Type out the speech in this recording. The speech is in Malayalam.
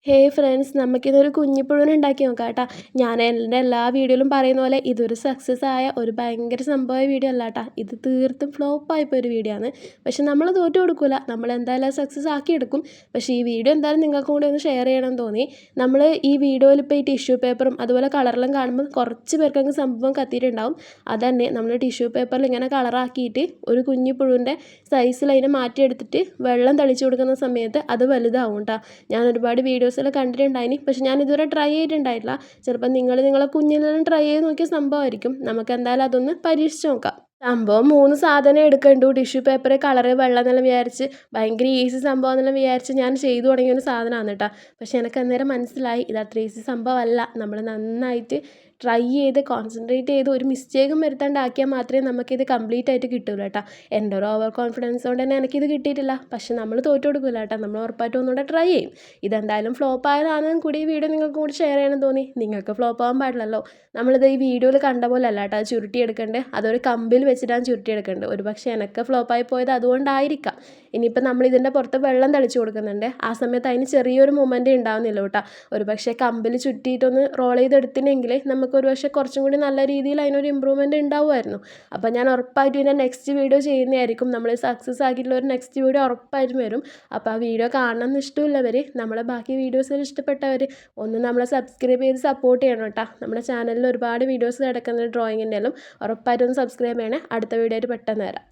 ഹേയ് ഫ്രണ്ട്സ്, നമുക്കിതൊരു കുഞ്ഞിപ്പുഴുവിനെ ഉണ്ടാക്കി നോക്കാം കേട്ടോ. ഞാൻ എൻ്റെ എല്ലാ വീഡിയോയിലും പറയുന്ന പോലെ ഇതൊരു സക്സസ് ആയ ഒരു ഭയങ്കര സംഭവമായ വീഡിയോ അല്ല കേട്ടോ. ഇത് തീർത്തും ഫ്ലോപ്പായിപ്പോയ ഒരു വീഡിയോ ആണ്. പക്ഷെ നമ്മൾ തോറ്റു കൊടുക്കില്ല, നമ്മൾ എന്തായാലും സക്സസ് ആക്കിയെടുക്കും. പക്ഷേ ഈ വീഡിയോ എന്തായാലും നിങ്ങൾക്ക് കൂടി ഒന്ന് ഷെയർ ചെയ്യണമെന്ന് തോന്നി. നമ്മൾ ഈ വീഡിയോയിൽ ഇപ്പോൾ ഈ ടിഷ്യൂ പേപ്പറും അതുപോലെ കളറെല്ലാം കാണുമ്പോൾ കുറച്ച് പേർക്കങ്ങ് സംഭവം കത്തിയിട്ടുണ്ടാവും. അതന്നെ നമ്മൾ ടിഷ്യൂ പേപ്പറിൽ ഇങ്ങനെ കളറാക്കിയിട്ട് ഒരു കുഞ്ഞിപ്പുഴുവിൻ്റെ സൈസിൽ അതിനെ മാറ്റിയെടുത്തിട്ട് വെള്ളം തളിച്ചു കൊടുക്കുന്ന സമയത്ത് അത് വലുതാവും കേട്ടോ. ഞാൻ ഒരുപാട് വീഡിയോസ് കണ്ടിട്ടുണ്ടായിനി, പക്ഷെ ഞാൻ ഇതുവരെ ട്രൈ ചെയ്തിട്ടുണ്ടായിട്ടില്ല. ചിലപ്പോൾ നിങ്ങളെ കുഞ്ഞിലെല്ലാം ട്രൈ ചെയ്ത് നോക്കിയ സംഭവമായിരിക്കും. നമുക്ക് എന്തായാലും അതൊന്ന് പരീക്ഷിച്ച് നോക്കാം. സംഭവം 3 സാധനം എടുക്കണ്ടു. ടിഷ്യൂ പേപ്പർ, കളറ്, വെള്ളം എന്നെല്ലാം വിചാരിച്ച് ഭയങ്കര ഈസി സംഭവം എന്നെല്ലാം വിചാരിച്ച് ഞാൻ ചെയ്തു തുടങ്ങിയ ഒരു സാധനമാണ് കേട്ടോ. പക്ഷെ എനിക്ക് അന്നേരം മനസ്സിലായി ഇത് അത്ര ഈസി സംഭവമല്ല. നമ്മൾ നന്നായിട്ട് ട്രൈ ചെയ്ത് കോൺസെൻട്രേറ്റ് ചെയ്ത് ഒരു മിസ്റ്റേക്കും വരുത്താണ്ടാക്കിയാൽ മാത്രമേ നമുക്കിത് കംപ്ലീറ്റ് ആയിട്ട് കിട്ടുള്ളൂ കേട്ടോ. എൻ്റെ ഒരു ഓവർ കോൺഫിഡൻസ് കൊണ്ട് തന്നെ എനിക്കിത് കിട്ടിയിട്ടില്ല. പക്ഷെ നമ്മൾ തോറ്റു കൊടുക്കില്ല കേട്ടോ, നമ്മൾ ഉറപ്പായിട്ടും ഒന്നുകൂടെ ട്രൈ ചെയ്യും. ഇതെന്തായാലും ഫ്ലോപ്പ് ആയതാണെന്നും കൂടി ഈ വീഡിയോ നിങ്ങൾക്ക് കൂടി ഷെയർ ചെയ്യണമെന്ന് തോന്നി. നിങ്ങൾക്ക് ഫ്ലോപ്പ് ആകാൻ പാടില്ലല്ലോ. നമ്മളിത് ഈ വീഡിയോയിൽ കണ്ട പോലെ അല്ല കേട്ടോ ചുരുട്ടിയെടുക്കേണ്ടത്. അതൊരു കമ്പിൽ വെച്ചിട്ടാണ് ചുരുട്ടിയെടുക്കേണ്ടത്. ഒരു പക്ഷേ എനിക്ക് ഫ്ലോപ്പായി പോയത് അതുകൊണ്ടായിരിക്കാം. ഇനിയിപ്പോൾ നമ്മൾ ഇതിൻ്റെ പുറത്ത് വെള്ളം തളിച്ച് കൊടുക്കുന്നുണ്ട്. ആ സമയത്ത് അതിന് ചെറിയൊരു മൊമെൻ്റ് ഉണ്ടാവുന്നില്ല കേട്ടോ. ഒരു പക്ഷേ കമ്പിൽ ചുറ്റിയിട്ടൊന്ന് റോൾ ചെയ്തെടുത്തിനെങ്കിൽ നമുക്കൊരു പക്ഷേ കുറച്ചും കൂടി നല്ല രീതിയിൽ അതിനൊരു ഇമ്പ്രൂവ്മെൻറ്റ് ഉണ്ടാവുമായിരുന്നു. അപ്പോൾ ഞാൻ ഉറപ്പായിട്ടും ഇതിൻ്റെ നെക്സ്റ്റ് വീഡിയോ ചെയ്യുന്നതായിരിക്കും. നമ്മൾ സക്സസ് ആക്കിയിട്ടുള്ള ഒരു നെക്സ്റ്റ് വീഡിയോ ഉറപ്പായിട്ടും വരും. അപ്പോൾ ആ വീഡിയോ കാണണമെന്ന് ഇഷ്ടമുള്ളവർ, നമ്മളെ ബാക്കി വീഡിയോസിൽ ഇഷ്ടപ്പെട്ടവർ ഒന്ന് നമ്മളെ സബ്സ്ക്രൈബ് ചെയ്ത് സപ്പോർട്ട് ചെയ്യണം കേട്ടോ. നമ്മുടെ ചാനലിൽ ഒരുപാട് വീഡിയോസ് കിടക്കുന്ന ഡ്രോയിങ്ങിൻ്റെ എല്ലാം ഉറപ്പായിട്ടും ഒന്ന് സബ്സ്ക്രൈബ് ചെയ്യണേ. അടുത്ത വീഡിയോ ആയിട്ട് പെട്ടെന്ന് വരാം.